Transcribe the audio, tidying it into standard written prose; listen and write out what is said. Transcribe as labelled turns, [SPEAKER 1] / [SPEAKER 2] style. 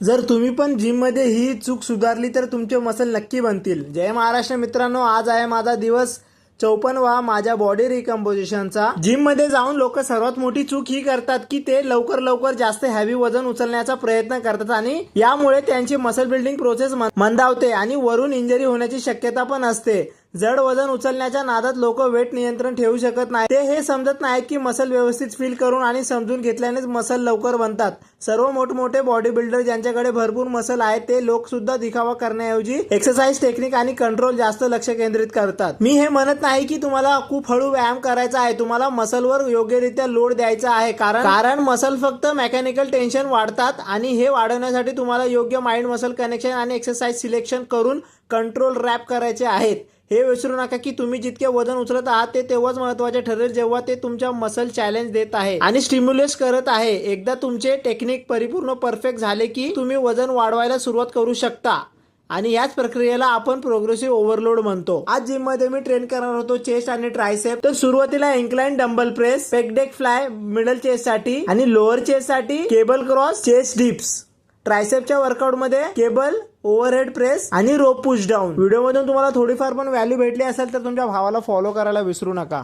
[SPEAKER 1] जर तुम्ही पण जिम मध्ये ही चूक सुधारली तर तुमचे मसल नक्की बनतील। जय महाराष्ट्र मित्रांनो, आज आहे माझा दिवस 54वा माझ्या बॉडी रिकम्पोजिशनचा। जिम मध्ये जाऊन लोक सर्वात मोठी चूक ही करतात की ते लवकर जास्त हेवी वजन उचलण्याचा प्रयत्न करतात आणि यामुळे त्यांची मसल बिल्डिंग प्रोसेस मंदावते आणि वरून इंजरी होण्याची शक्यता पण असते। जड वजन उचलण्याच्या नादात लोक वेट नियंत्रण ठेवू शकत नाही। ते हे समजत नाहीत की मसल व्यवस्थित फील करून आणि समजून घेतल्यानेच मसल लवकर बनतात। सर्व मोठमोठे बॉडी बिल्डर ज्यांच्याकडे भरपूर मसल आहे ते लोक सुद्धा दिखावा करण्याऐवजी एक्सरसाइज टेक्निक आणि कंट्रोल जास्त लक्ष केंद्रित करतात। मी हे म्हणत नाही की तुम्हाला खूप हळू व्यायाम करायचा आहे, तुम्हाला मसलवर योग्यरित्या लोड द्यायचा आहे, कारण मसल फक्त मेकॅनिकल टेन्शन वाढतात आणि हे वाढवण्यासाठी तुम्हाला योग्य माइंड मसल कनेक्शन आणि एक्सरसाइज सिलेक्शन करून कंट्रोल रॅप करायचे आहेत। हे विसरू नका की तुम्ही जितके वजन उचलत आहात ते तेव्हाच महत्त्वाचे ठरेल जेव्हा ते तुमच्या मसल चॅलेंज देत आहे आणि स्टिम्युलेट करत आहे। एकदा तुमचे टेक्निक परिपूर्ण परफेक्ट झाले की तुम्ही वजन वाढवायला सुरुवात करू शकता आणि याच प्रक्रियेला आपण प्रोग्रेसिव्ह ओव्हरलोड म्हणतो। आज जिम मध्ये मी ट्रेन करणार होतो चेस्ट आणि ट्रायसेप। तर सुरुवातीला incline dumbbell press, pec deck fly middle chest साठी आणि लोअर चेस्ट साठी केबल क्रॉस चेस्ट डिप्स। ट्रायसेपच्या वर्कआउट मध्ये केबल ओव्हरहेड प्रेस आणि रोप पुश डाऊन। व्हिडिओ मधून तुम्हाला थोडीफार पण व्हॅल्यू भेटली असेल तर तुमच्या भावाला फॉलो करायला विसरू नका।